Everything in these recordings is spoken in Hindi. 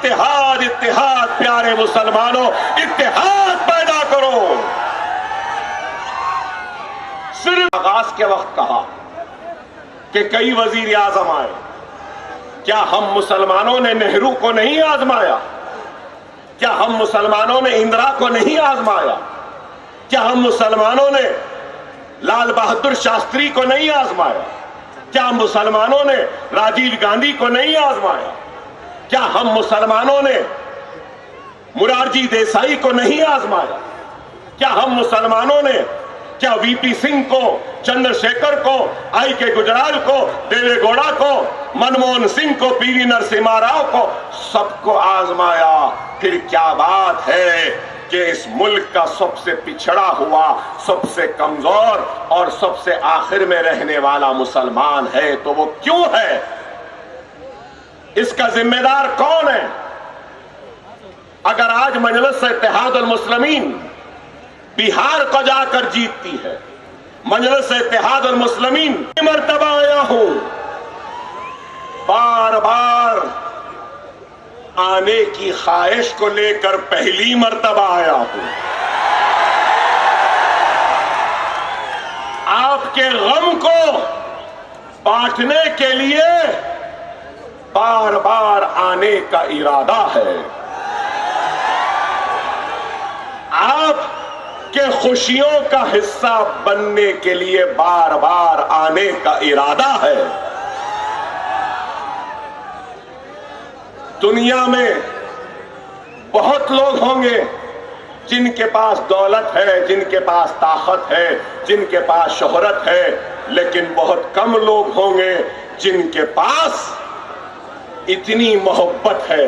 इत्तेहाद इत्तेहाद, प्यारे मुसलमानों इत्तेहाद पैदा करो। सिर्फ आगाज के वक्त कहा कि कई वजीर आजम आए, क्या हम मुसलमानों ने नेहरू को नहीं आजमाया? क्या हम मुसलमानों ने इंदिरा को नहीं आजमाया? क्या हम मुसलमानों ने लाल बहादुर शास्त्री को नहीं आजमाया? क्या हम मुसलमानों ने राजीव गांधी को नहीं आजमाया? क्या हम मुसलमानों ने मुरारजी देसाई को नहीं आजमाया? क्या हम मुसलमानों ने क्या वीपी सिंह को, चंद्रशेखर को, आई के गुजराल को, देवेगौड़ा को, मनमोहन सिंह को, पीवी नरसिम्हा राव को, सबको आजमाया? फिर क्या बात है कि इस मुल्क का सबसे पिछड़ा हुआ, सबसे कमजोर और सबसे आखिर में रहने वाला मुसलमान है, तो वो क्यों है? इसका जिम्मेदार कौन है? अगर आज मजलिस इत्तेहादुल मुस्लिमीन बिहार को जाकर जीतती है, मजलिस इत्तेहादुल मुस्लिमीन मर्तबा आया हूं, बार बार आने की ख्वाहिश को लेकर पहली मर्तबा आया हूं। आपके गम को बांटने के लिए बार बार आने का इरादा है। आप के खुशियों का हिस्सा बनने के लिए बार बार आने का इरादा है। दुनिया में बहुत लोग होंगे जिनके पास दौलत है, जिनके पास ताकत है, जिनके पास शोहरत है, लेकिन बहुत कम लोग होंगे जिनके पास इतनी मोहब्बत है।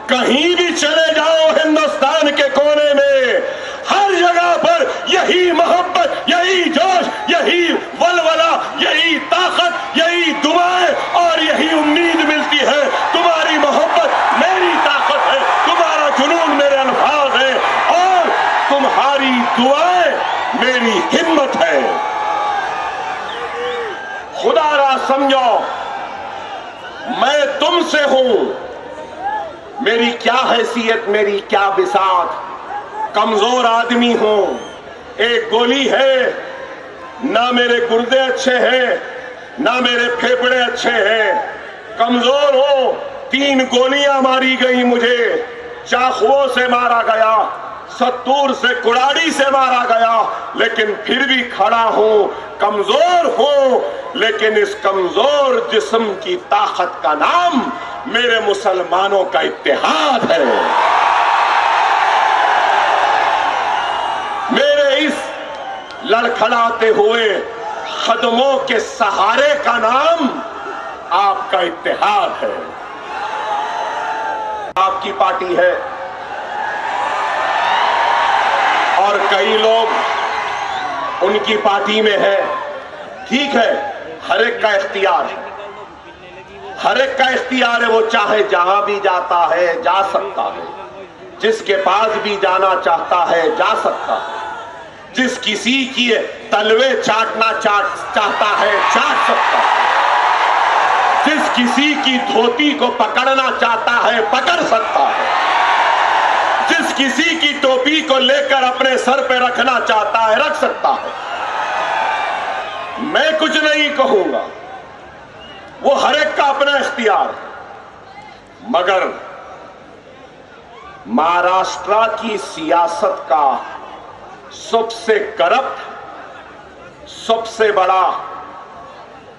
कहीं भी चले जाओ हिंदुस्तान के कोने में, हर जगह पर यही मोहब्बत, यही जोश, यही वलवला, यही ताकत, यही दुआएं और यही उम्मीद मिलती है। तुम्हारी मोहब्बत मेरी ताकत है, तुम्हारा जुनून मेरे अल्फाज है और तुम्हारी दुआएं मेरी हिम्मत है। खुदारा समझो, मैं तुमसे हूं, मेरी क्या हैसियत, मेरी क्या बिसात, कमजोर आदमी हूं, एक गोली है, ना मेरे गुर्दे अच्छे हैं, ना मेरे फेफड़े अच्छे हैं, कमजोर हूं। 3 गोलियां मारी गई मुझे, चाकुओं से मारा गया, सत्तूर से, कुड़ाड़ी से मारा गया, लेकिन फिर भी खड़ा हूं। कमजोर हूं, लेकिन इस कमजोर जिस्म की ताकत का नाम मेरे मुसलमानों का इत्तेहाद है। मेरे इस लड़खड़ाते हुए कदमों के सहारे का नाम आपका इत्तेहाद है। आपकी पार्टी है और कई लोग उनकी पार्टी में है, ठीक है, हर एक का इख्तियार है, हर एक का इख्तियार है, वो चाहे जहां भी जाता है जा सकता है, जिसके पास भी जाना चाहता है जा सकता है, जिस किसी की तलवे चाटना चाहता है चाट सकता है, जिस किसी की धोती को पकड़ना चाहता है पकड़ सकता है, जिस किसी की टोपी को लेकर अपने सर पे रखना चाहता है रख सकता है। मैं कुछ नहीं कहूंगा, वो हर एक का अपना इख्तियार है, मगर महाराष्ट्र की सियासत का सबसे करप्ट, सबसे बड़ा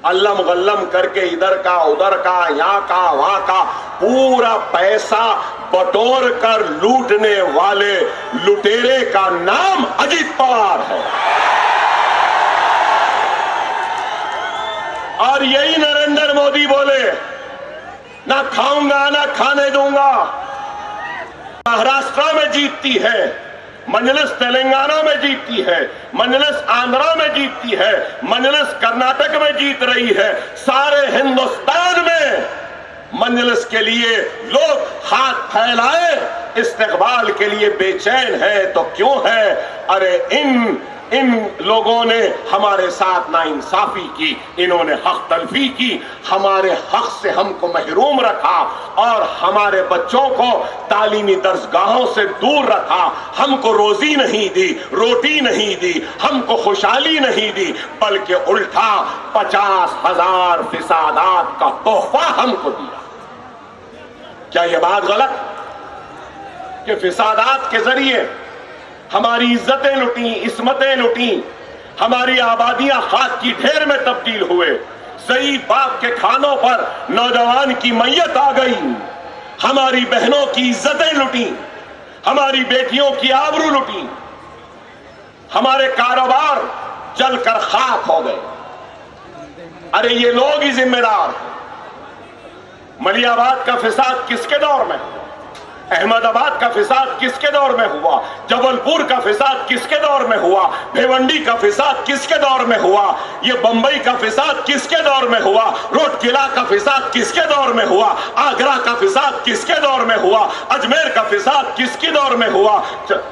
अल्लम गल्लम करके इधर का उधर का, यहां का वहां का पूरा पैसा बटोर कर लूटने वाले लुटेरे का नाम अजित पवार है। और यही नरेंद्र मोदी बोले, ना खाऊंगा ना खाने दूंगा। महाराष्ट्र में जीतती है, मजलिस तेलंगाना में जीतती है, मजलिस आंध्रा में जीतती है, मजलिस कर्नाटक में जीत रही है, सारे हिंदुस्तान में मजलिस के लिए लोग हाथ फैलाए, इस्तकबाल के लिए बेचैन है। तो क्यों है? अरे इन इन लोगों ने हमारे साथ नाइंसाफी की, इन्होंने हक तलफी की, हमारे हक से हमको महरूम रखा और हमारे बच्चों को तालीमी दरसगाहों से दूर रखा, हमको रोजी नहीं दी, रोटी नहीं दी, हमको खुशहाली नहीं दी, बल्कि उल्टा 50,000 फिसादात का तोहफा हमको दिया। क्या यह बात गलत कि फिसादात के जरिए हमारी इज्जतें लुटी, इस्मतें लुटी, हमारी आबादियां खाक की ढेर में तब्दील हुए, सही बाप के खानों पर नौजवान की मैयत आ गई, हमारी बहनों की इज्जतें लुटी, हमारी बेटियों की आबरू लुटी, हमारे कारोबार जलकर खाक हो गए। अरे ये लोग ही जिम्मेदार हैं। मलियाबाद का फिसाद किसके दौर में, अहमदाबाद का फिसाद किसके दौर में हुआ, जबलपुर का फिसाद किसके दौर में हुआ, भिवंडी का फिसाद किसके दौर में हुआ, ये बंबई का फिसाद किसके दौर में हुआ, रोडकिला का फिसाद किसके दौर में हुआ, आगरा का फिसाद किसके दौर में हुआ, अजमेर का फिसाद किसके दौर में हुआ,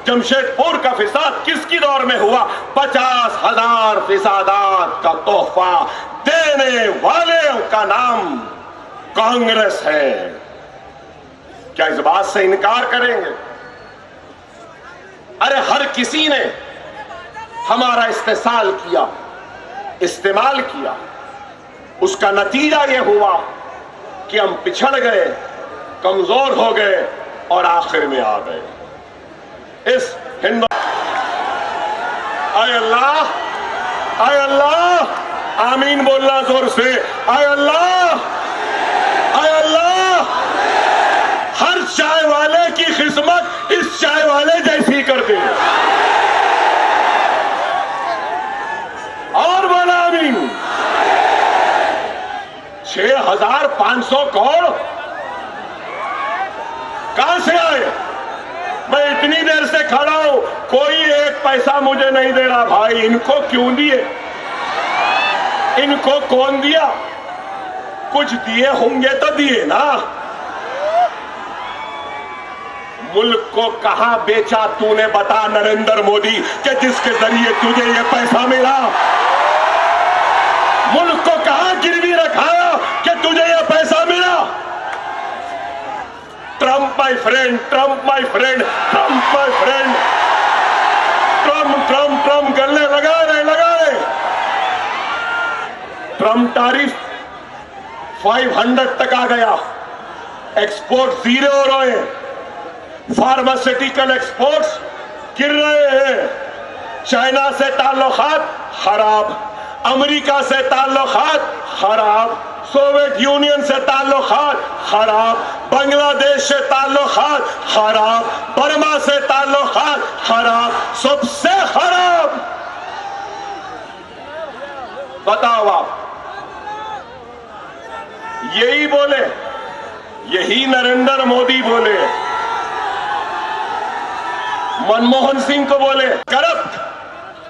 जमशेदपुर का फिसाद किसकी दौर में हुआ। 50,000 फिसादात का तोहफा देने वाले का नाम कांग्रेस है। क्या इस बात से इनकार करेंगे? अरे हर किसी ने हमारा इस्तेसाल किया, इस्तेमाल किया, उसका नतीजा यह हुआ कि हम पिछड़ गए, कमजोर हो गए और आखिर में आ गए। इस हिंदू आय अल्लाह, आय अल्लाह, आमीन बोलना जोर से, आय अल्लाह, आय अल्लाह। हर चाय वाले की किस्मत इस चाय वाले जैसी कर दे। और बोला आमीन। 6,500 करोड़ कहां से आए? मैं इतनी देर से खड़ा हूं, कोई एक पैसा मुझे नहीं दे रहा। भाई इनको क्यों दिए? इनको कौन दिया? कुछ दिए होंगे तो दिए ना। मुल्क को कहां बेचा तूने, बता नरेंद्र मोदी, कि जिसके जरिए तुझे ये पैसा मिला। मुल्क को कहां गिरवी रखाया कि तुझे ये पैसा मिला। Trump my friend, Trump my friend, Trump my friend, Trump Trump Trump गले लगा रहे। ट्रंप टैरिफ 500 तक आ गया, एक्सपोर्ट 0 हो रहे हैं, फार्मास्यूटिकल एक्सपोर्ट्स गिर रहे हैं, चाइना से ताल्लुकात खराब, अमेरिका से ताल्लुकात खराब, सोवियत यूनियन से ताल्लुकात खराब, बांग्लादेश से ताल्लुकात खराब, बर्मा से ताल्लुकात खराब, सबसे खराब। बताओ आप, यही बोले, यही नरेंद्र मोदी बोले, मनमोहन सिंह को बोले, करप्ट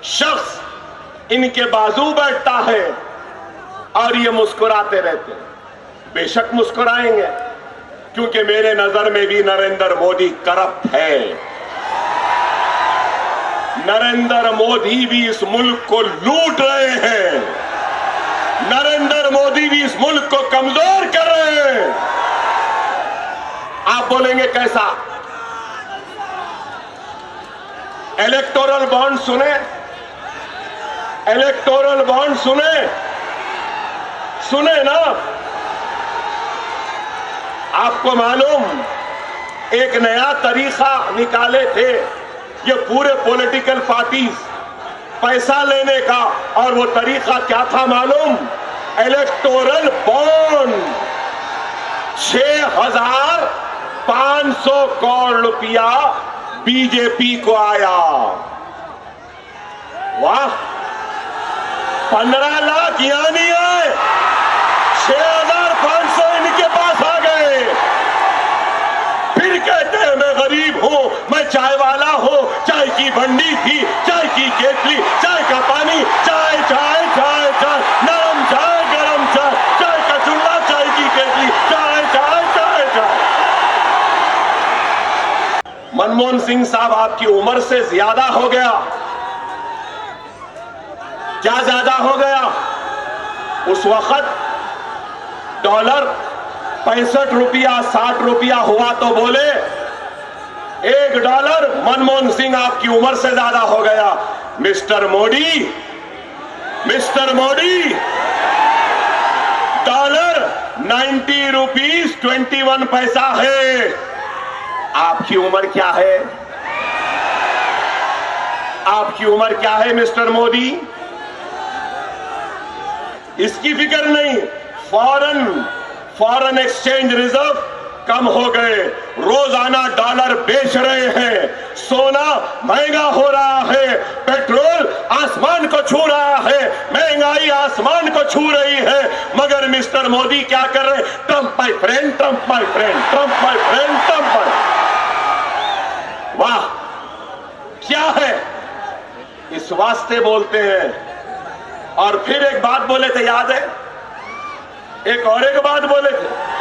शख्स इनके बाजू बैठता है और ये मुस्कुराते रहते हैं। बेशक मुस्कुराएंगे, क्योंकि मेरे नजर में भी नरेंद्र मोदी करप्ट है। नरेंद्र मोदी भी इस मुल्क को लूट रहे हैं, नरेंद्र मोदी भी इस मुल्क को कमजोर कर रहे हैं। आप बोलेंगे कैसा? इलेक्टोरल बॉन्ड सुने, इलेक्टोरल बॉन्ड सुने ना। आपको मालूम, एक नया तरीका निकाले थे ये पूरे पॉलिटिकल पार्टीज पैसा लेने का, और वो तरीका क्या था मालूम? Electoral bond. 6,500 करोड़ रुपया बीजेपी को आया। वाह, 15 लाख यहां नहीं आए, 6,500 इनके पास आ गए। फिर कहते हैं मैं गरीब हूं, मैं चाय वाला हूं, चाय की बंडी थी, चाय की केतली, चाय का पानी, चाय चाय चाय चाय, नरम चाय, गरम चाय, चाय का चूल्हा, चाय की केतली, चाय चाय चाय चाय। मनमोहन सिंह साहब आपकी उम्र से ज्यादा हो गया, क्या ज्यादा हो गया? उस वक्त डॉलर 65 रुपया 60 रुपया हुआ तो बोले $1 मनमोहन सिंह आपकी उम्र से ज्यादा हो गया। मिस्टर मोदी डॉलर 90 रुपीज 21 पैसा है। आपकी उम्र क्या है? आपकी उम्र क्या है मिस्टर मोदी? इसकी फिक्र नहीं। फॉरेन एक्सचेंज रिजर्व कम हो गए, रोजाना डॉलर बेच रहे हैं, सोना महंगा हो रहा है, पेट्रोल आसमान को छू रहा है, महंगाई आसमान को छू रही है, मगर मिस्टर मोदी क्या कर रहे? Trump my friend, Trump my friend, Trump my friend, Trump my. वाह, क्या है? इस वास्ते बोलते हैं। और फिर एक बात बोले थे, याद है? एक बात बोले थे,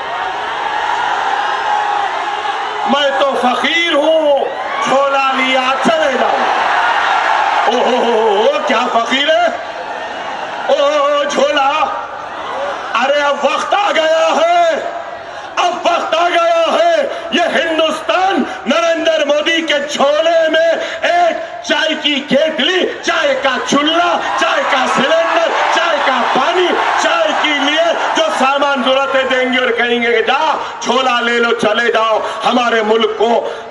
मैं तो फकीर हूं, झोला लिया चले जाओ। ओहो, क्या फकीर है? ओहो, झोला। अरे अब वक्त आ गया है, अब वक्त आ गया है। ये हिंदुस्तान नरेंद्र मोदी के झोले में एक चाय की केतली, चाय का चूल्हा, चाय का सिलेंडर, चाय का पानी, चाय के लिए जो सामान जरूरतें देंगे और कहेंगे कि जा झोला ले लो, चले जाओ। हमारे मुल्क को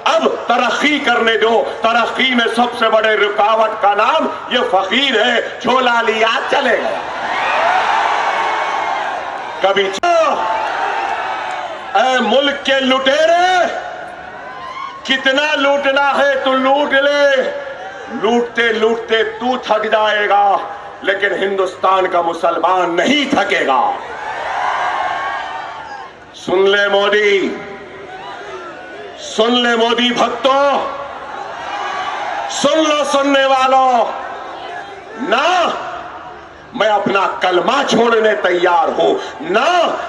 अब तरक्की करने दो। तरक्की में सबसे बड़े रुकावट का नाम ये फकीर है। झोला लिया चले गया। कभी मुल्क के लुटेरे, कितना लूटना है तू लूट ले, लूटते लूटते तू थक जाएगा, लेकिन हिंदुस्तान का मुसलमान नहीं थकेगा। सुन ले मोदी, सुन ले मोदी भक्तों, सुन लो सुनने वालों। ना मैं अपना कलमा छोड़ने तैयार हूं, ना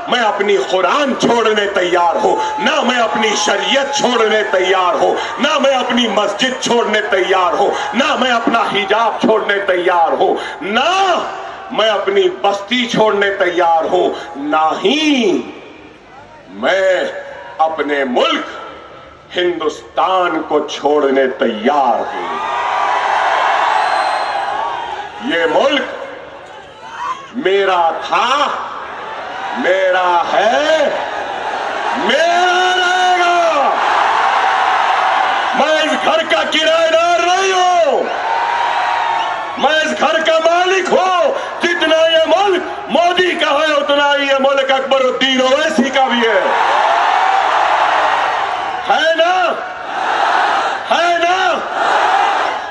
मैं अपनी कुरान छोड़ने तैयार हूं, ना मैं अपनी शरीयत छोड़ने तैयार हूं, ना मैं अपनी मस्जिद छोड़ने तैयार हूं, ना मैं अपना हिजाब छोड़ने तैयार हूं, ना मैं अपनी बस्ती छोड़ने तैयार हूं, ना ही मैं अपने मुल्क हिंदुस्तान को छोड़ने तैयार हूं। ये मुल्क मेरा था, मेरा है, मेरा रहेगा। मैं इस घर का किराएदार नहीं हूं, मैं इस घर का मालिक हूं। जितना ये मुल्क मोदी का है, उतना ही ये मुल्क अकबरुद्दीन ओवैसी का भी है ना? है ना?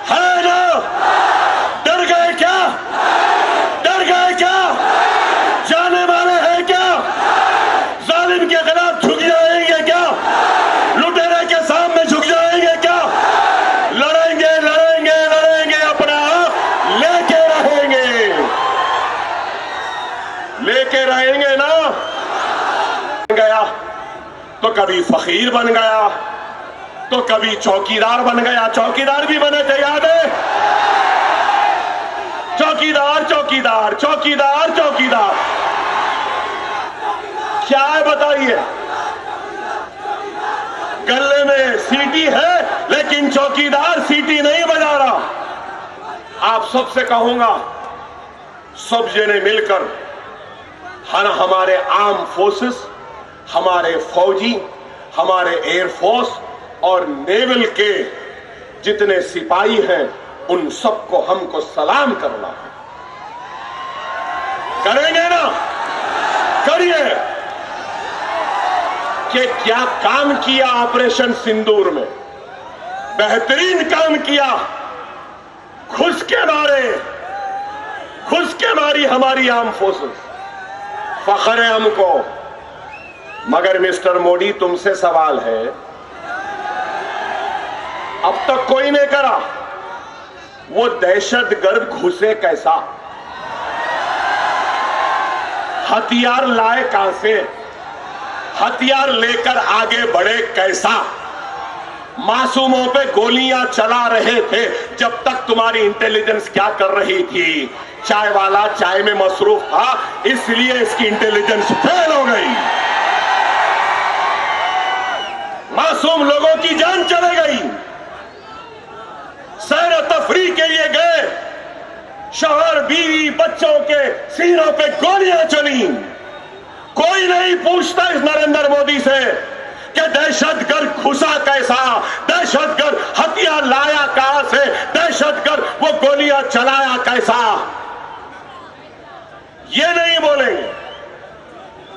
है ना? डर गए क्या? डर गए क्या? जाने वाले हैं क्या? जालिम के खिलाफ झुक जाएंगे क्या? लुटेरे के सामने झुक जाएंगे क्या? लड़ेंगे लड़ेंगे लड़ेंगे, अपना लेके रहेंगे ना। गया तो कभी फकीर बन गया, तो कभी चौकीदार बन गया। चौकीदार भी बने थे, याद है? चौकीदार चौकीदार चौकीदार चौकीदार क्या है बताइए? गले में सीटी है, लेकिन चौकीदार सीटी नहीं बजा रहा। आप सबसे कहूंगा, सब जने मिलकर हमारे आर्म फोर्सेस, हमारे फौजी, हमारे एयरफोर्स और नेवल के जितने सिपाही हैं, उन सबको हमको सलाम करना है। करेंगे ना? करिए। कि क्या काम किया ऑपरेशन सिंदूर में, बेहतरीन काम किया। खुश के मारी हमारी आर्म फोर्सेस, फख्र है हमको। मगर मिस्टर मोदी, तुमसे सवाल है, अब तक कोई नहीं करा। वो दहशतगर्द घुसे कैसा? हथियार लाए कहां से? हथियार लेकर आगे बढ़े कैसा? मासूमों पे गोलियां चला रहे थे, जब तक तुम्हारी इंटेलिजेंस क्या कर रही थी चाय वाला चाय में मसरूफ था, इसलिए इसकी इंटेलिजेंस फेल हो गई। मासूम लोगों की जान चली गई। सैर तफरी के लिए गए, शौहर बीवी बच्चों के सीनों पे गोलियां चली। कोई नहीं पूछता इस नरेंद्र मोदी से कि दहशतगर्द घुसा कैसा, दहशतगर्द हथियार लाया कहां से, दहशतगर्द वो गोलियां चलाया कैसा। ये नहीं बोलेंगे।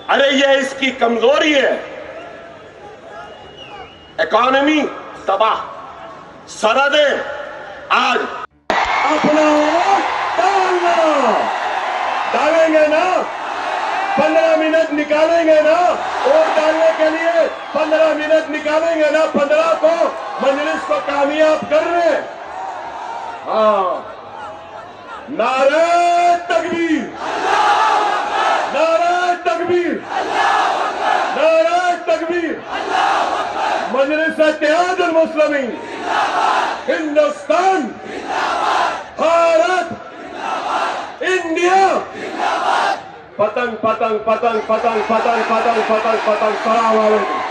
अरे ये इसकी कमजोरी है। इकॉनमी तबाह, सरहदें आज अपना डालेंगे ना, 15 मिनट निकालेंगे ना, वोट डालने के लिए 15 मिनट निकालेंगे ना, 15 को मजलिस को कामयाब कर रहे हैं। हाँ, नारे तकबीर, नारे तकबीर, नारे तकबीर। मजलिस इत्तेहादुल मुस्लिमीन, हिंदुस्तान, भारत, इंडिया। पतंग पतंग पतंग पतंग पतंग पतंग पतंग पतंग। सलाम अलैकुम।